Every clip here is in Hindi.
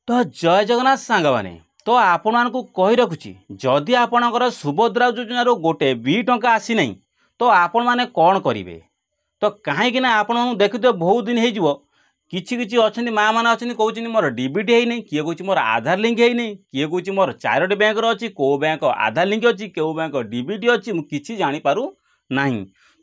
तो जय जगन्नाथ सांग मैंने तो आपण मानकु कही रखुची जदि आपणकर सुभद्रा योजनार गोटे भी टंका आसी नहीं तो आपण माने कौन करेंगे। तो कहीं आपण देखते बहुत दिन हो किछि अच्छा माँ मैंने अच्छा कहते मोर डीबीटी है नहीं, किए कह मोर आधार लिंक है नहीं, किए कह मोर 4टी बैंक अच्छी कौ बैंक आधार लिंक अच्छी कौ बैंक डीबीटी अच्छी मुझे जापारू ना।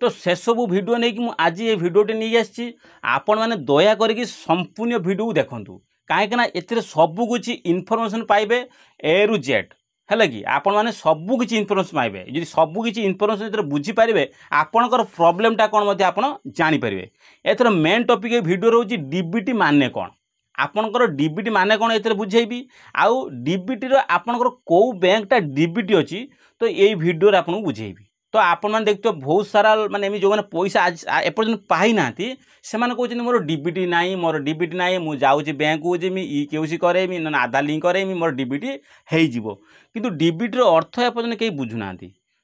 तो से सब भिडियो नहीं कि आज ये भिडियोटे नहीं आसी आपण मैंने दया करके संपूर्ण भिडियो देखूँ कहीं ए सबुकिछि इनफर्मेशन पाइबे ए रु जेड है कि आपण मैंने सबुकिछि इनफर्मेशन पाइबे। जी सबुकिछि इनफर्मेशन बुझीपारे आपणकर प्रोब्लेमटा कौन आप जानीपारे। एथर मेन टॉपिक भिडियो रोचे डीबीटी माने कौन, आपणकर डीबीटी माने कौन ए बुझेबी आउ डीबीटी आपणकर कौ बैंकटा डीबीटी अच्छी तो यही भिडियो आपको बुझेबी। तो आपण मैंने देखते बहुत सारा माने जो मैंने पैसा आज एपर्यंत पाई ना से कहते मोर डीबीटी ना मोर डीबीटी ना मुझे जाऊँगी बैंक को जीमी केसी करेमी ना आधार लिंक करेमी मोर डीबीटी हो किंतु डीबीटी अर्थ एपर्यंत कहीं बुझुना।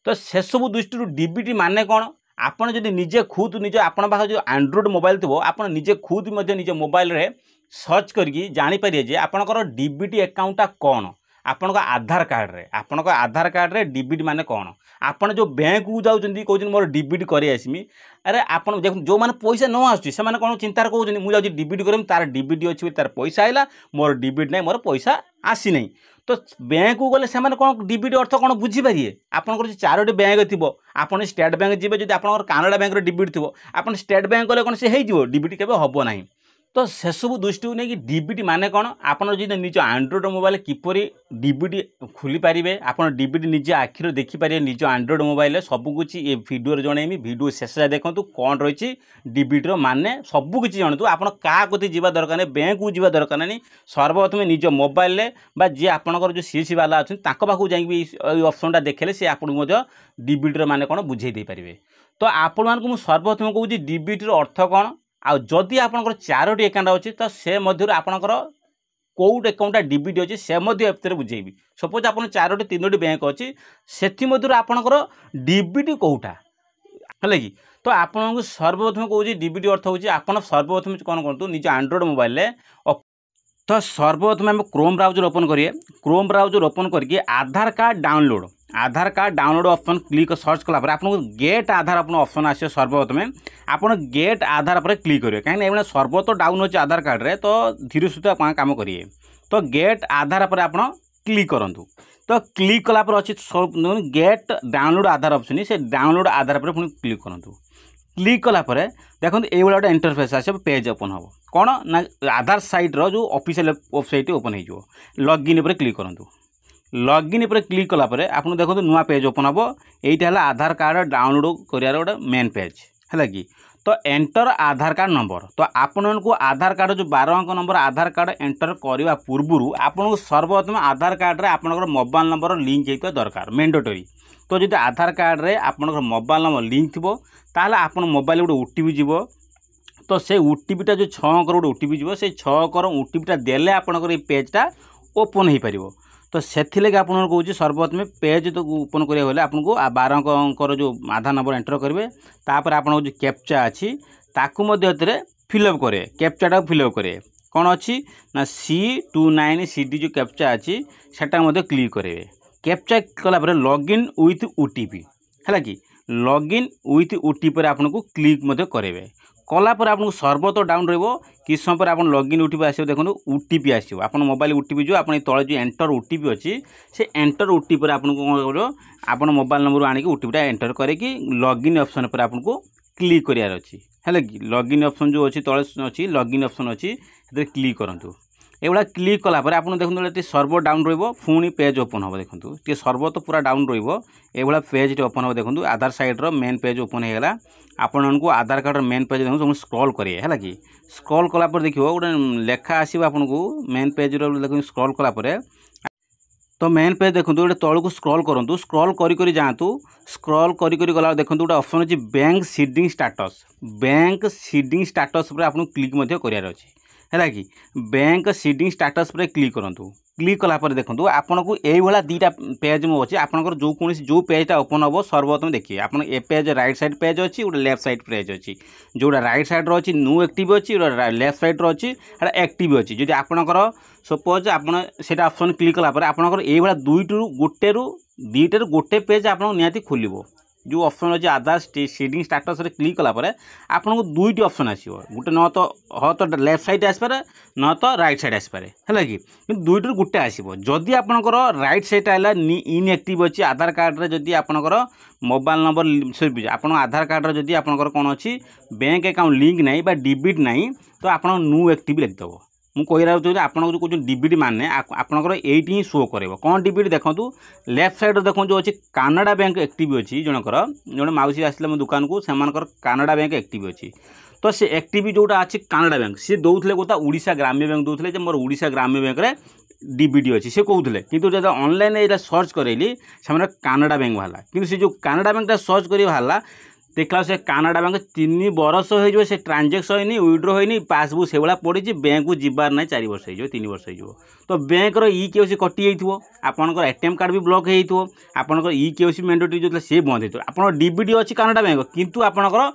तो से सब दृष्टि डीबीटी माने कौन आपड़ जब निजे खुद निजे आपण पाखे जो एंड्रॉइड मोबाइल थो आप निजे खुद निज मोबाइल रे सर्च करके जानीपारे जे आपणकर डीबीटी अकाउंटा कौन आपण आधार कार्ड रे आपण आधार कार्ड रे डीबीटी माने कौन। आपड़ जो बैंक को जाऊँगी कहते मोर डीबीटी कर आसमी अरे आप जो मैंने पैसा न आसुच्छी से कौन चिंतार कहते मुझे डीबीटी करमी तार डीबीटी अच्छी तार पैसा आइला मोर डीबीटी ना मोर पैसा आसी नहीं। तो बैंक को गले से कौन डीबीटी अर्थ कौन बुझीपारे आपंकर 4टी बैंक थी आप स्टेट बैंक जी जब आप कानाडा बैंक डीबीटी थी आप स्टेट बैंक गले कौन से हो डीबीटी केवे हम ना। तो से सब दृष्टि को नहीं डीबीटी माने कौन आप निज एंड्रॉइड मोबाइल किपर डीबीटी खोली पारे आप डीबीटी निजे आखिर देखिपारे निज एंड्रॉइड मोबाइल सबकुछ ये भिडियो जनइमी भिडियो शेष देखूँ कौन रही डीबीटी माने सबकिछ जानतु आप क्या कति जा दरकार नहीं बैंक को जा दरकार नहीं सर्वप्रथम निज मोबाइल बा जी आपंकर जो सीएससी वाला अच्छा पाखु जाइए ऑप्शनटा देखले सी आपको डीबीटी माने कौन बुझे दे पारे। तो आपण मानक सर्वप्रथम कहूँ डीबीटी अर्थ कौन आ जदि आपंकर 4टी अकाउंट अच्छी तो से मध्य आपंकर कौट अकाउंटा डीबीटी अच्छी से बुझेबी। सपोज आप 4टी 3टी बैंक अच्छी से आपंकर डीबीटी कौटा है कि। तो आपको सर्वप्रथम कहूँ डीबीटी अर्थ हो सर्वप्रथम कौन करूँ निज एंड्रॉइड मोबाइल। तो सर्वप्रथम आम क्रोम ब्राउजर ओपन करिए, क्रोम ब्राउजर ओपन करके Aadhaar card download option click search कला आपको गेट आधार अपन ऑप्शन आसे सर्वप्रथम आप गेट आधार पर क्लिक करेंगे कहीं सर्व तो डाउन अच्छे आधार कार्ड रे तो धीरे सुधा काम करिए। तो गेट आधार पर आप क्लिक करूँ तो क्लिक कला अच्छी गेट डाउनलोड आधार ऑप्शन से डाउनलोड आधार पर पुणी क्लिक करूँ। क्लिक कला देखो ये गोटे इंटरफेस आस पेज ओपन हम कौन ना आधार साइट रो जो ऑफिशियल वेबसाइट ओपन हो लॉगिन पर क्लिक करूँ। लॉगिन पर क्लिक कला आप देखो नुआ पेज ओपन हम यहाँ है आधार कार्ड डाउनलोड कर गोटे मेन पेज है कि। तो एंटर आधार कार्ड नंबर तो आपण को आधार कार्ड जो 12 अंक नंबर आधार कार्ड एंटर करने पूर्व आपको सर्वप्रथम आधार कार्ड रे आपनकर मोबाइल नंबर लिंक होता दरकार मैंडेटरी। तो जो आधार कार्ड रे आपनकर मोबाइल नंबर लिंक थी ताहले आपन मोबाइल गोटे ओटीपी जीव तो से ओटीपीटा जो 6 अंकर गोटे ओटीपी जीव से 6 अंकर ओटीपीटा देले आपनकर ये पेजटा ओपन हो पार। तो से आपको कौन सर्वप्रथम पेज तो ओपन करा गले आपको 12 अंकर जो आधार नंबर एंटर करेंगे तापर आप जो कैप्चा अच्छी ताकू फिलअप करे कैप्चाटा फिलअप करे कौन अच्छी ना C29 CD जो कैप्चा अच्छी सेटा क्लिक करेंगे। कैप्चा कलापर लॉगिन विथ ओटीपी है कि लॉगिन विथ ओटीपी आपको क्लिक करेंगे कलापर आपको सर्वर तो डाउन रही कि समय पर आप लॉगिन ओटीपी आस देखो ओटीपी आसो आप मोबाइल ओटीपी जो आप तले जो एंटर ओटीपी अच्छी से एंटर ओटीपी आपको कौन कर मोबाइल नंबर आणिक ओटीपीटा एंटर करके लॉगिन ऑप्शन पर आपको क्लिक करार अच्छी है कि लॉगिन ऑप्शन जो अच्छी तले अच्छी लॉगिन ऑप्शन अच्छी क्लिक करूँ। एगुड़ा क्लिक कलापर आप देखते सर्वर डाउन रुणी पेज ओपन हम देखो ये सर्वर तो पूरा डाउन रहा पेज ओपन हम देखो आधार साइड मेन पेज ओपन होगा आपण को आधार कार्ड मेन पेज देखो स्क्रॉल करिए है कि। स्क्रॉल कलापर देखिए गोटे लेखा आसो आपको मेन पेज देखो स्क्रॉल कलापर तो मेन पेज देखो गोटे तौक स्क्रॉल करूँ स्क्रॉल करी जातु स्क्रॉल करी गला देखो गोटे ऑप्शन अच्छी बैंक सीडिंग स्टाटस पर आपको क्लिक करार अच्छी है कि बैंक सीडिंग स्टाटस पर क्लिक करूँ। क्लिक कलापर देखो आपन को यही दुईटा पेज मो अच्छे आपंकर जो कौन जो पेजटा ओपन हम सर्वप्रथम देखिए आप ए पेज राइट साइड पेज अच्छी गोटे लेफ्ट साइड पेज अच्छी जोटा राइट साइड अच्छी न्यू एक्टिव अच्छी लेफ्ट साइड अच्छी एक्टिव अच्छी जब आपंकर सपोज आपन से ऑप्शन क्लिक कलापर आपंकर यही दुईटू दुईटर गोटे पेज आपको निहाती खोल जो ऑप्शन अच्छे आधार सीडिंग स्टाटस रे क्लिक कलापर आपको दुईटी ऑप्शन आसो गोटे न तो हाँ तो लेफ्ट साइड आसपे न तो राइट साइड आसपे है कि दुईटर गोटे आसो जदि आपंकर राइट साइड है इनएक्टिव अच्छी आधार कार्ड रे जदि आपंकर मोबाइल नंबर सॉरी आप आधार कार्ड रे जदि आपंकर कौन अच्छी बैंक अकाउंट लिंक नहीं डिबिट नहीं तो आप न्यू एक्टिव लिखिदेव मुझे कहना चाहिए आपको जो कौन डिबिट माने आपंकर एटी ही शो कर कौन डिबिट देखूँ लेफ्ट साइड देखो जो अच्छी कानाडा बैंक एक्टिव अच्छी जनकर जो मौसी आसले मो दुकान को से कानाडा बैंक एक्टिव अच्छी तो से एक्टिव जोटा अच्छी कानाडा बैंक सी दौले गोटा ओडिशा ग्राम्य बैंक दौले मोर ओडिशा ग्राम्य बैंक रे डिबिटी अच्छी से कहते कि जब ऑनलाइन ये सर्च करेली से कानाडा बैंक बाहर कि जो कानाडा बैंक सर्च कर बाहर देखला से कानाडा बैंक 3 वर्ष हो से ट्रांजेक्शन होनी विड्रो होनी पासबुक से भाया पड़ी बैंक को जीवार ना 4 वर्ष हो 3 वर्ष हो तो बैंक इ केओसी कटि जाइए आपंकर एटीएम कार्ड भी ब्लॉक हो आपंकर इ केओसी मैंडेटरी जो सी बंद हो आप डिबिटी अच्छी कानाडा बैंक किंतु आपंकर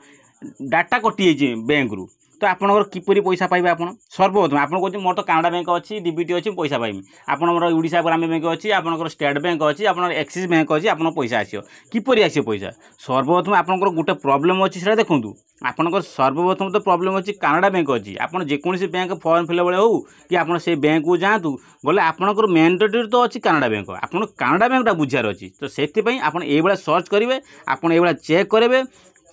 डाटा कटि जाइए बैंक रू तो आपंकर किपरि पैसा पाइबे आप सर्वप्रथम आप कहते मोर तो कानाडा बैंक अच्छी डिबिटी अच्छी पैसा पाइबी आपंकर ओडिशा ग्राम्य बैंक अच्छी आपंकर स्टेट बैंक अच्छी आप एक्सिस बैंक अच्छी आप पैसा आसो किपरि आसो पैसा सर्वप्रथम आपंकर गोटे प्रोब्लेम अच्छी से देखूँ आपंकर सर्वप्रथम तो प्रोब्लेम अच्छी कानाडा बैंक अच्छी आप जेकोसी बैंक फॉर्म फिल बेले हो कि आप से बैंक को जातु बोले आपंकर मैंडेटरी तो अच्छी कानाडा बैंक आप कानाडा बैंकटा बुझार अच्छी तो से आप सर्च करेंगे आप चेक करेंगे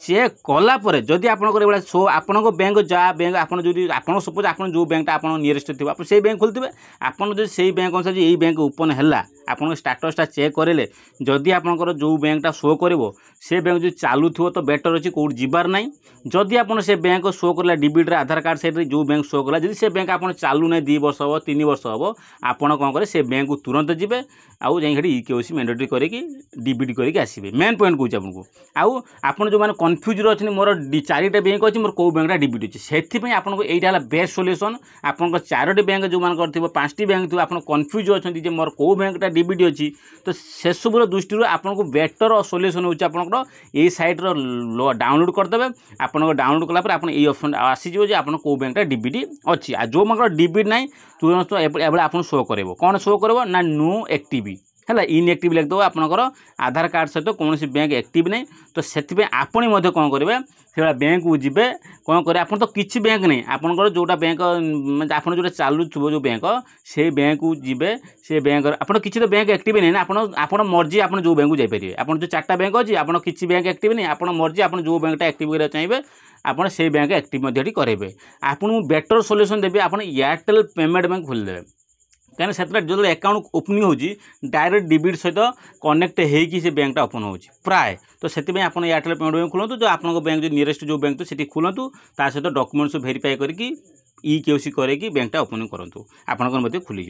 चेक कलापर जदि आपंकर शो आपण बैंक जहाँ बैंक आप सपोज आप जो बैंकटा आप नियरेस्ट थी आप से बैंक खोलते आपड़ जो से बैंक अनुसार यही बैंक ओपन है आप स्टाटसटा चेक करेंगे जदि आपंकर जो बैंकटा शो कर से बैंक जो चालू थो तो बेटर अच्छी कौट जीवार ना जदि आप से बैंक शो कला डिबिट आधार कार्ड से जो बैंक शो कला जदि से बैंक आप चालू ना 2 वर्ष हम 3 वर्ष हम आपड़ कौन करें से बैंक को तुरंत जी आउ जाइए केओसी मैंडेटरी करके डिबिट करके आसवे मेन पॉइंट कौन आपको आउ आप जो मैंने कन्फ्यूज अच्छे मोर 4टा बैंक अच्छी मोर कौ बैंकटा डिबिट अच्छी से आपको यहाँ बेस्ट सोल्यूशन आपंकर 4टी बैंक जो मान 5टी बैंक थी आप कन्फ्यूज अच्छे मोर कौ बैंकटा डिबिट अच्छी तो से सब दृष्टि आपको बेटर सोल्यूशन होची आपंकर ये सैट्र डाउनलोड करदे आप डाउनलोड कलापर आप ये ऑप्शन आसीज आप कौ बैंकटा डिबिट अच्छी आ जो मान डिबिट ना तुरंत एवं आप शो कर कौन शो कर ना नो एक्टिव है इनएक्टिव लिखिदेव आपंकर आधार कार्ड सहित कौन बैंक एक्टिव नहीं तो से आपड़ी कौन करेंगे से बैंक को जीवे कौन करें आप तो किसी बैंक नहीं आपंकर जोटा बैंक आप जो चालू थो जो बैंक से बैंक को जीवे से बैंक आप किसी तो बैंक एक्टिव नहीं ना आप मर्जी आप जो बैंक को जापर आप जो 4टा बैंक अच्छी आप किसी बैंक एक्टिव नहीं आप मर्जी आप जो बैंकटा एक्टिव करा चाहिए आप से बैंक एक्टिव करेंगे आपको बेटर सोल्यूशन देवी आप एयरटेल पेमेंट बैंक खोलीदे कहीं से जो अकाउंट ओपनिंग हो डायरेक्ट डिबिट सहित कनेक्ट होगी से बैंकटा ओपन हो प्राय तो से आप एयरटेल पेमेंट बैंक खोलूँ जो आप बैंक जो नियरेस्ट जो बैंक तो से खोलूँ ता सहित डॉक्यूमेंट्स वेरीफाई करके इ केओसी करके बैंकटा ओपनिंग करूँ आपंकर खुलीज।